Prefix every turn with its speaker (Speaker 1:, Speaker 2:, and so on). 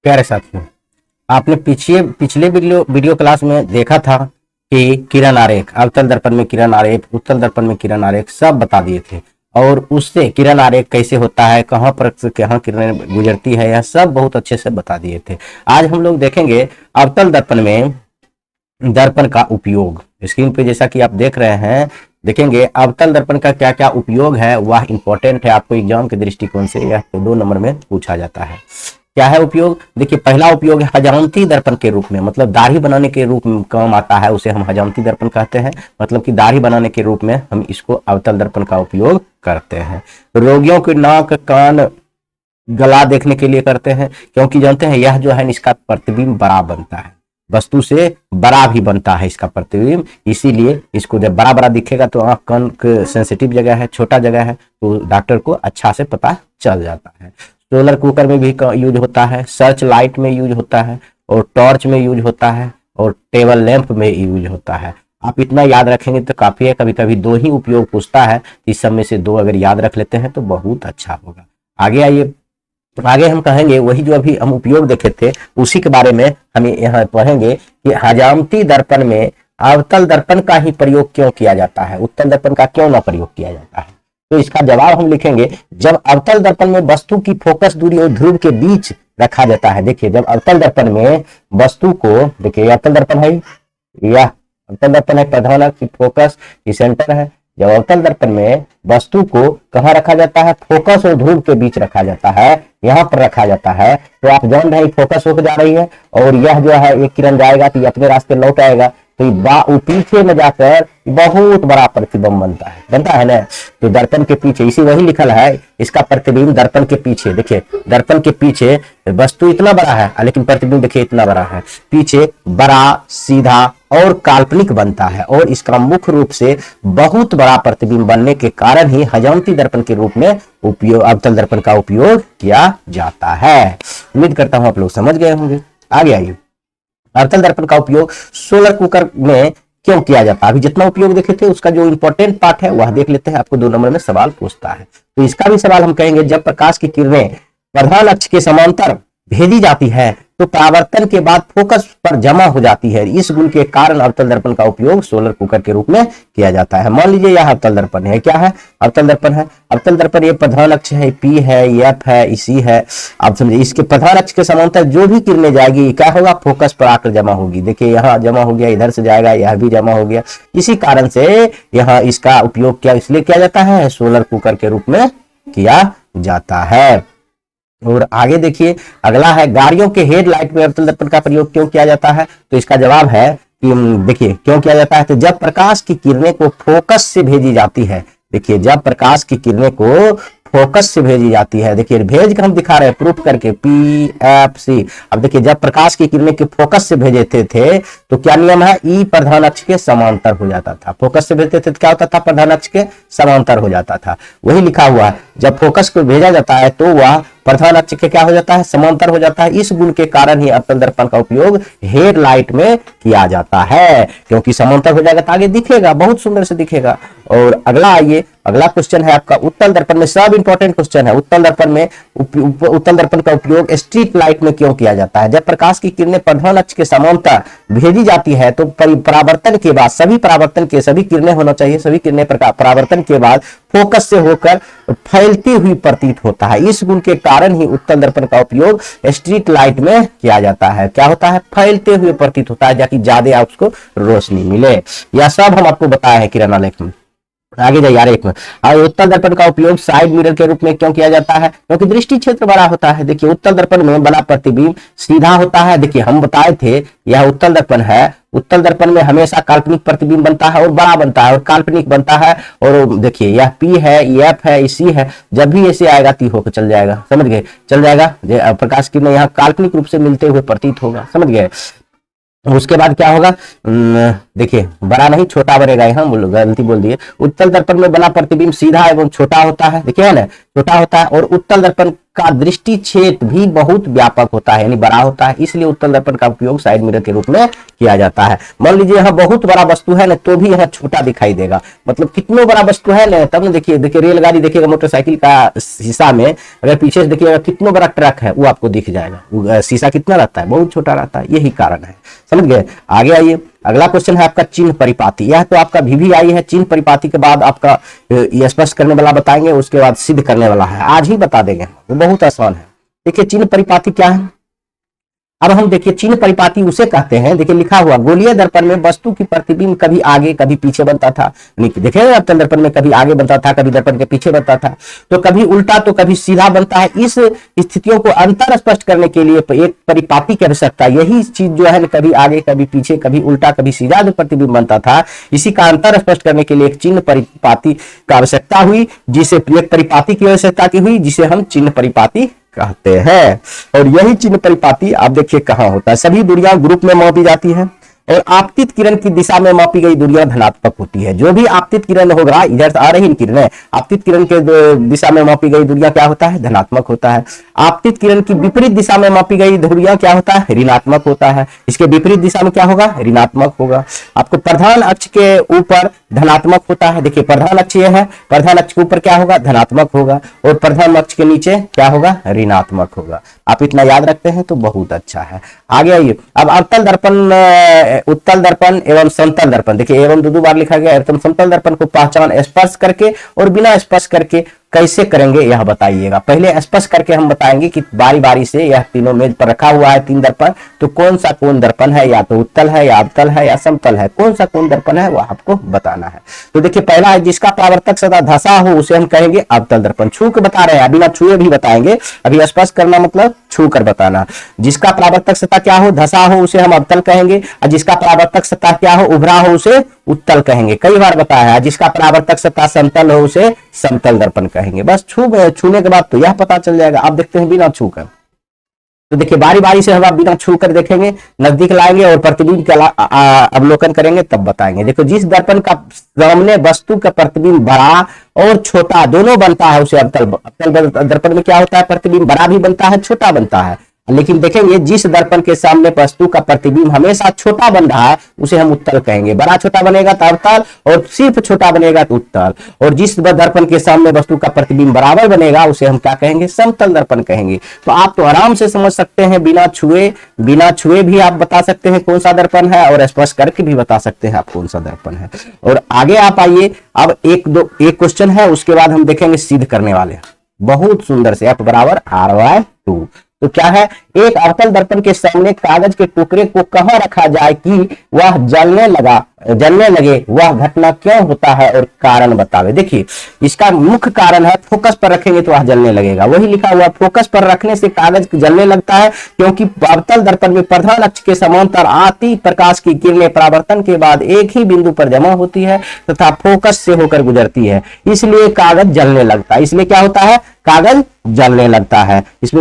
Speaker 1: प्यारे साथियों, आपने पिछले वीडियो क्लास में देखा था कि किरण आरेख, अवतल दर्पण में किरण आरेख, उत्तल दर्पण में किरण आरेख सब बता दिए थे। और उससे किरण आरेख कैसे होता है, कहाँ पर कहाँ किरणें गुजरती है, यह सब बहुत अच्छे से बता दिए थे। आज हम लोग देखेंगे अवतल दर्पण में दर्पण का उपयोग। स्क्रीन पे जैसा कि आप देख रहे हैं, देखेंगे अवतल दर्पण का क्या क्या उपयोग है, वह इंपॉर्टेंट है। आपको एग्जाम के दृष्टिकोण से यह 2 नंबर में पूछा जाता है। क्या है उपयोग? देखिए, पहला उपयोग है हजामती दर्पण के रूप में, मतलब दाढ़ी बनाने के रूप में काम आता है, उसे हम हजामती दर्पण कहते हैं। मतलब कि दाढ़ी बनाने के रूप में हम इसको अवतल दर्पण का उपयोग करते हैं। रोगियों की नाक, कान, गला देखने के लिए करते हैं, क्योंकि जानते हैं यह जो है इसका प्रतिबिंब बड़ा बनता है, वस्तु से बड़ा भी बनता है इसका प्रतिबिंब। इसीलिए इसको जब बड़ा बड़ा दिखेगा तो आंख कान सेंसिटिव जगह है, छोटा जगह है, तो डॉक्टर को अच्छा से पता चल जाता है। सोलर कुकर में भी यूज होता है, सर्च लाइट में यूज होता है, और टॉर्च में यूज होता है, और टेबल लैंप में यूज होता है। आप इतना याद रखेंगे तो काफी है। कभी कभी 2 ही उपयोग पूछता है, इस सब में से 2 अगर याद रख लेते हैं तो बहुत अच्छा होगा। आगे आइए, आगे हम कहेंगे वही जो अभी हम उपयोग देखे थे उसी के बारे में हम यहाँ पढ़ेंगे कि हजामती दर्पण में अवतल दर्पण का ही प्रयोग क्यों किया जाता है, उत्तल दर्पण का क्यों ना प्रयोग किया जाता है। तो इसका जवाब हम लिखेंगे, जब अवतल दर्पण में वस्तु की फोकस दूरी और ध्रुव के बीच रखा जाता है। देखिए, जब अवतल दर्पण में वस्तु को, देखिए अवतल दर्पण है, यह अवतल दर्पण है, प्रधान अक्ष, फोकस ये सेंटर है। जब अवतल दर्पण में वस्तु को कहाँ रखा जाता है, फोकस और ध्रुव के बीच रखा जाता है, यहाँ पर रखा जाता है, तो आप जान रहे हैं फोकस होकर जा रही है, और यह जो है एक किरण जाएगा तो ये अपने रास्ते लौट आएगा, तो पीछे में जाकर बहुत बड़ा प्रतिबिंब बनता है ना। तो दर्पण के पीछे, इसी वही लिखल है, इसका प्रतिबिंब दर्पण के पीछे। देखिए, दर्पण के पीछे वस्तु इतना बड़ा है, लेकिन प्रतिबिंब देखिए इतना बड़ा है, पीछे बड़ा, सीधा और काल्पनिक बनता है। और इसका मुख्य रूप से बहुत बड़ा प्रतिबिंब बनने के कारण ही हजामती दर्पण के रूप में उपयोग, अवतल दर्पण का उपयोग किया जाता है। उम्मीद करता हूं आप लोग समझ गए होंगे। आगे आइए, अवतल दर्पण का उपयोग सोलर कुकर में क्यों किया जाता है। अभी जितना उपयोग देखे थे उसका जो इंपॉर्टेंट पार्ट है वह देख लेते हैं। आपको 2 नंबर में सवाल पूछता है, तो इसका भी सवाल हम कहेंगे, जब प्रकाश की किरणें प्रधान अक्ष के समांतर भेजी जाती है तो परावर्तन के बाद फोकस पर जमा हो जाती है। इस गुण के कारण अवतल दर्पण का उपयोग सोलर कुकर के रूप में किया जाता है। मान लीजिए यह अवतल दर्पण है, क्या है, अवतल दर्पण है। अवतल दर्पण ये प्रधान अक्ष है, पी है, एफ है, इसी है। आप समझिए, इसके प्रधान अक्ष के समांतर जो भी किरणें जाएगी क्या होगा, फोकस पर आकर जमा होगी। देखिए यहाँ जमा हो गया, इधर से जाएगा, यह भी जमा हो गया। इसी कारण से यहाँ इसका उपयोग क्या इसलिए किया जाता है, सोलर कुकर के रूप में किया जाता है। और आगे देखिए, अगला है गाड़ियों के हेडलाइट में अवतल दर्पण का प्रयोग क्यों किया जाता है। तो इसका जवाब है कि देखिए क्यों किया जाता है, तो जब प्रकाश की किरणें को फोकस से भेजी जाती है। देखिए, जब प्रकाश की किरणें को फोकस से भेजी जाती है, देखिए भेज कर हम दिखा रहे हैं प्रूफ करके, PFC। अब देखिए, जब प्रकाश की किरणें के फोकस से भेजे थे तो क्या नियम है, ई प्रधान अक्ष के समांतर हो जाता था। फोकस से भेजते थे तो क्या होता था, प्रधान अक्ष के समांतर हो जाता था। वही लिखा हुआ है, जब फोकस को भेजा जाता है तो वह प्रधान अक्ष के क्या हो जाता है, समांतर हो जाता है। इस गुण के कारण ही अवतल दर्पण का उपयोग हेडलाइट में किया जाता है, क्योंकि समांतर हो जाएगा तो आगे दिखेगा, बहुत सुंदर से दिखेगा। और अगला आइए, अगला क्वेश्चन है आपका उत्तल दर्पण में, सब इंपॉर्टेंट क्वेश्चन है। उत्तल दर्पण में उत्तल दर्पण का उपयोग स्ट्रीट लाइट में क्यों किया जाता है। जब प्रकाश की किरणें प्रधान अक्ष के समांतर भेजी जाती है तो परावर्तन के बाद, सभी किरणें होना चाहिए, सभी किरणें परावर्तन के बाद फोकस से होकर फैलती हुई प्रतीत होता है। इस गुण के कारण ही उत्तल दर्पण का उपयोग स्ट्रीट लाइट में किया जाता है। क्या होता है, फैलते हुए प्रतीत होता है, ताकि ज्यादा उसको रोशनी मिले। यह सब हम आपको बताया है किरण आलेख में। आगे जाइए आरेख में। और उत्तल दर्पण का उपयोग साइड मिरर के रूप में क्यों किया जाता है, क्योंकि दृष्टि क्षेत्र बड़ा होता है। देखिए, उत्तल दर्पण में बड़ा प्रतिबिंब सीधा होता है। देखिए, हम बताए थे यह उत्तल दर्पण है, उत्तल दर्पण में हमेशा काल्पनिक प्रतिबिंब बनता है और बड़ा बनता है और काल्पनिक बनता है। और देखिए, यह P है, F है, इसी है, जब भी ऐसे आएगा तो होकर चल जाएगा, समझ गए, चल जाएगा। प्रकाश किरण यहाँ काल्पनिक रूप से मिलते हुए प्रतीत होगा, समझ गए। उसके बाद क्या होगा, देखिए बड़ा नहीं छोटा बनेगा, यहाँ गलती बोल दिए। उत्तल दर्पण में बना प्रतिबिंब सीधा एवं छोटा होता है, देखिए है ना, छोटा होता है, और उत्तल दर्पण का दृष्टि क्षेत्र भी बहुत व्यापक होता है, यानी बड़ा होता है, इसलिए उत्तल दर्पण का उपयोग साइड मिरर के रूप में किया जाता है। मान लीजिए यहाँ बहुत बड़ा वस्तु है ना, तो भी यहाँ छोटा दिखाई देगा, मतलब कितना बड़ा वस्तु है ना, तब ना देखिए रेलगाड़ी देखिएगा, मोटरसाइकिल का शीशा में अगर पीछे से देखिएगा कितना बड़ा ट्रक है वो आपको दिख जाएगा, शीशा कितना रहता है, बहुत छोटा रहता है, यही कारण है। समझ गए? आगे आइए, अगला क्वेश्चन है आपका चिन्ह परिपाती। यह तो आपका VVI है, चिन्ह परिपाती के बाद आपका ये स्पष्ट करने वाला बताएंगे, उसके बाद सिद्ध करने वाला है, आज ही बता देंगे, वो बहुत आसान है। देखिए चिन्ह परिपाती क्या है। अब हम देखिए चिन्ह परिपाती उसे कहते हैं, देखिए लिखा हुआ गोलीय दर्पण में वस्तु की प्रतिबिंब कभी आगे कभी पीछे बनता था। देखिए अवतल दर्पण में कभी आगे बनता था, कभी दर्पण के पीछे बनता था, तो कभी उल्टा तो कभी सीधा बनता है। इस स्थितियों को अंतर स्पष्ट करने के लिए एक परिपाती की आवश्यकता, यही चीज जो है कभी आगे कभी पीछे कभी उल्टा कभी सीधा जो प्रतिबिंब बनता था, इसी का अंतर स्पष्ट करने के लिए एक चिन्ह परिपाती का आवश्यकता हुई, जिसे एक परिपाती की आवश्यकता की हुई, जिसे हम चिन्ह परिपाती कहते हैं। और यही चिन्ह परिपाती आप देखिए कहां होता है, सभी दूरियां ग्रुप में मापी जाती है, और आपतित किरण की दिशा में मापी गई दूरियां धनात्मक होती है। जो भी आपतित किरण होगा, इधर से आ रही किरणें, आपतित किरण के दिशा में मापी गई दूरियां क्या होता है, धनात्मक होता है। आपतित किरण की विपरीत दिशा में मापी गई दूरियां क्या होता है, ऋणात्मक होता है। इसके विपरीत दिशा में क्या होगा, ऋणात्मक होगा। आपको प्रधान अक्ष के ऊपर धनात्मक होता है, देखिए प्रधान अक्ष ये है, प्रधान अक्ष के ऊपर क्या होगा, धनात्मक होगा, और प्रधान अक्ष के नीचे क्या होगा, ऋणात्मक होगा। आप इतना याद रखते हैं तो बहुत अच्छा है। आगे आइए, अब अवतल दर्पण, उत्तल दर्पण एवं समतल दर्पण, देखिए एवं दो बार लिखा गया है। तो समतल दर्पण को पहचान स्पर्श करके और बिना स्पर्श करके कैसे करेंगे यह बताइएगा। पहले स्पर्श करके हम बताएंगे कि बारी बारी से, यह तीनों मेज पर रखा हुआ है 3 दर्पण, तो कौन सा कौन दर्पण है, या तो उत्तल है या अवतल है या समतल है, कौन सा कौन दर्पण है वो आपको बताना है। तो देखिए पहला है जिसका परावर्तक सदा धसा हो उसे हम कहेंगे अवतल दर्पण। छू के बता रहे हैं, बिना छुए भी बताएंगे, अभी स्पर्श करना मतलब छू कर बताना। जिसका परावर्तक सतह क्या हो, धसा हो, उसे हम अवतल कहेंगे, और जिसका परावर्तक सतह क्या हो, उभरा हो, उसे उत्तल कहेंगे। कई बार बताया है, जिसका परावर्तक सतह समतल हो उसे समतल दर्पण कहेंगे। बस छूने के बाद तो यह पता चल जाएगा। आप देखते हैं बिना छू कर, तो देखिए बारी बारी से हम आप बिना छू कर देखेंगे, नजदीक लाएंगे और प्रतिबिंब का अवलोकन करेंगे, तब बताएंगे। देखो जिस दर्पण का सामने वस्तु का प्रतिबिंब बड़ा और छोटा दोनों बनता है उसे अवतल। अवतल दर्पण में क्या होता है, प्रतिबिंब बड़ा भी बनता है छोटा बनता है, लेकिन देखेंगे जिस दर्पण के सामने वस्तु का प्रतिबिंब हमेशा छोटा बन रहा है उसे हम उत्तल कहेंगे। बड़ा छोटा बनेगा तो अवतल, और सिर्फ छोटा बनेगा तो उत्तल। और जिस दर्पण के सामने वस्तु का प्रतिबिंब बराबर बनेगा उसे हम क्या कहेंगे, समतल दर्पण कहेंगे। तो आप तो आराम से समझ सकते हैं, बिना छुए भी आप बता सकते हैं कौन सा दर्पण है, और स्पर्श करके भी बता सकते हैं आप कौन सा दर्पण है। और आगे आप आइए, अब एक क्वेश्चन है, उसके बाद हम देखेंगे सिद्ध करने वाले, बहुत सुंदर से, F = RY2। तो क्या है, एक अवतल दर्पण के सामने कागज के टुकड़े को कहां रखा जाए कि वह जलने लगे, वह घटना क्यों होता है और कारण बतावे। देखिए इसका मुख्य कारण है, फोकस पर रखेंगे तो वह जलने लगेगा। वही लिखा हुआ, फोकस पर रखने से कागज जलने लगता है, क्योंकि अवतल दर्पण में प्रधान अक्ष के समांतर आती प्रकाश की किरणें परावर्तन के बाद एक ही बिंदु पर जमा होती है तथा फोकस से होकर गुजरती है, इसलिए कागज जलने लगता है। इसलिए क्या होता है, कागज जलने लगता है। इसमें